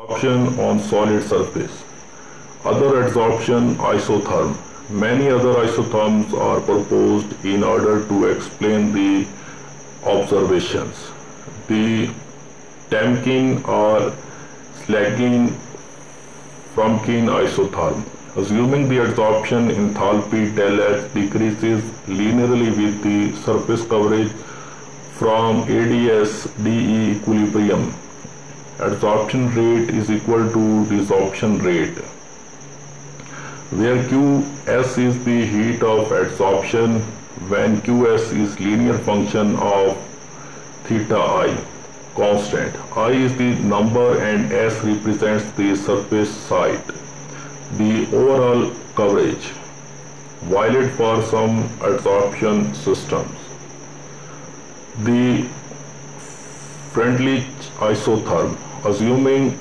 Adsorption on solid surface. Other adsorption isotherm. Many other isotherms are proposed in order to explain the observations. The Temkin or Slagin-Frumkin isotherm. Assuming the adsorption enthalpy del H decreases linearly with the surface coverage from ADS DE equilibrium, adsorption rate is equal to desorption rate, where Qs is the heat of adsorption when Qs is linear function of theta I constant. I is the number and S represents the surface site. The overall coverage valid for some adsorption systems. The Freundlich isotherm, assuming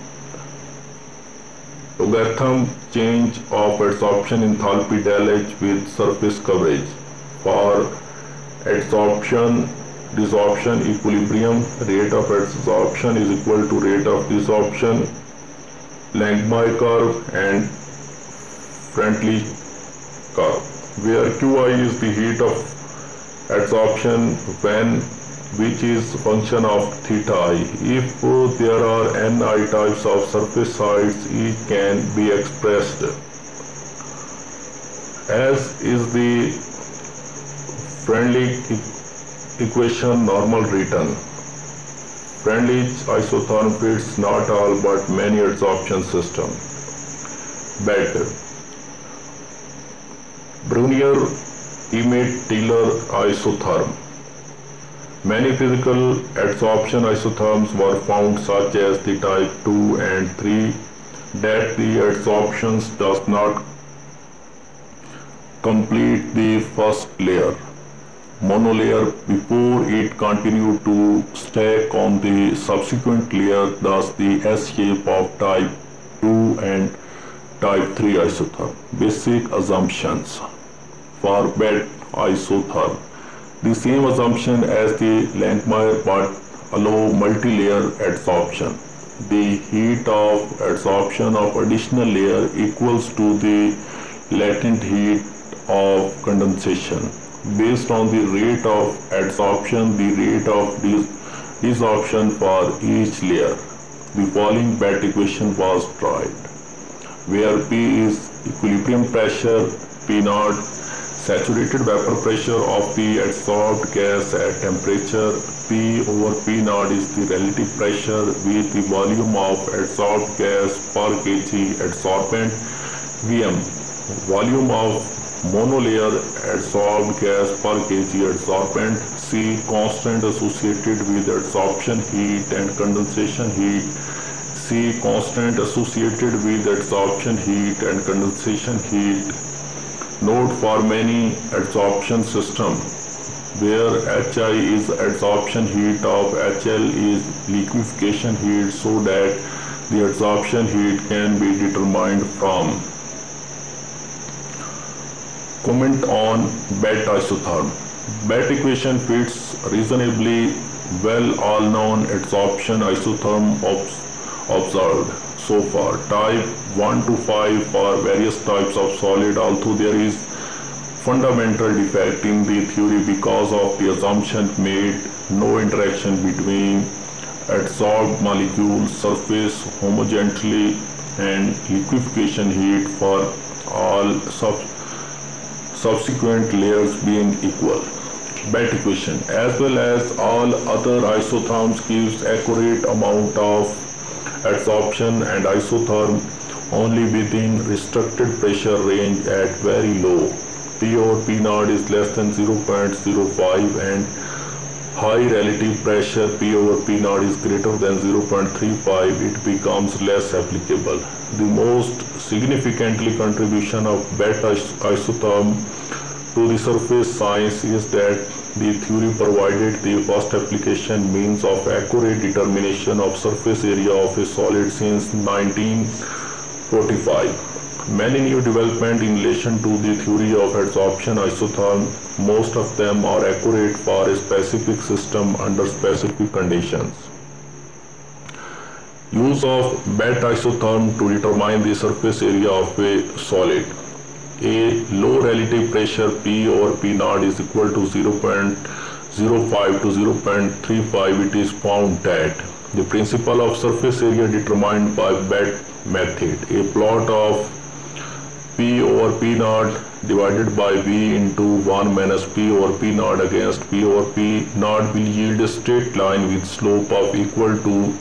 logarithm change of adsorption enthalpy del H with surface coverage for adsorption desorption equilibrium, rate of adsorption is equal to rate of desorption, Langmuir curve and Freundlich curve, where Qi is the heat of adsorption which is function of theta I. If there are Ni types of surface sites, each can be expressed as is the Freundlich equation normal written. Freundlich isotherm fits not all but many adsorption system. Better. Brunner-Emmett-Taylor isotherm. Many physical adsorption isotherms were found, such as the type 2 and 3, that the adsorptions does not complete the first layer, monolayer, before it continue to stack on the subsequent layer, thus the S shape of type 2 and type 3 isotherm. Basic assumptions for bed isotherm. The same assumption as the Langmuir but allow multi-layer adsorption. The heat of adsorption of additional layer equals to the latent heat of condensation. Based on the rate of adsorption, the rate of desorption for each layer. The following BAT equation was tried, where P is equilibrium pressure, P naught saturated vapor pressure of the adsorbed gas at temperature, P over P naught is the relative pressure with the volume of adsorbed gas per kg adsorbent, Vm volume of monolayer adsorbed gas per kg adsorbent, C constant associated with adsorption heat and condensation heat, C constant associated with adsorption heat and condensation heat. Note for many adsorption system where Hi is adsorption heat of HL is liquefaction heat, so that the adsorption heat can be determined from. Comment on BAT isotherm. BAT equation fits reasonably well all known adsorption isotherm observed so far. Type 1 to 5 for various types of solid, although there is fundamental defect in the theory because of the assumption made no interaction between adsorbed molecules, surface homogeneity and liquefaction heat for all subsequent layers being equal. BAT equation as well as all other isotherms gives accurate amount of adsorption and isotherm only within restricted pressure range at very low. P over P naught is less than 0.05 and high relative pressure P over P naught is greater than 0.35, it becomes less applicable. The most significantly contribution of BAT isotherm to the surface science is that the theory provided the first application means of accurate determination of surface area of a solid since 1945. Many new developments in relation to the theory of adsorption isotherm, most of them are accurate for a specific system under specific conditions. Use of BET isotherm to determine the surface area of a solid. A low relative pressure P or P naught is equal to 0.05 to 0.35. It is found that the principle of surface area determined by BET method. A plot of P over P naught divided by V into 1 minus P over P naught against P over P naught will yield a straight line with slope of equal to.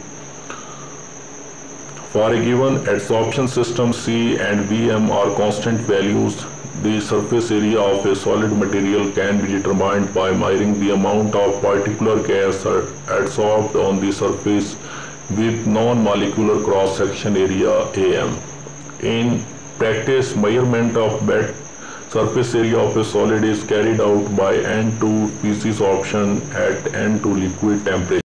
For a given adsorption system, C and Vm are constant values. The surface area of a solid material can be determined by measuring the amount of particular gas adsorbed on the surface with non-molecular cross-section area Am. In practice, measurement of BET surface area of a solid is carried out by N2 feces option at N2 liquid temperature.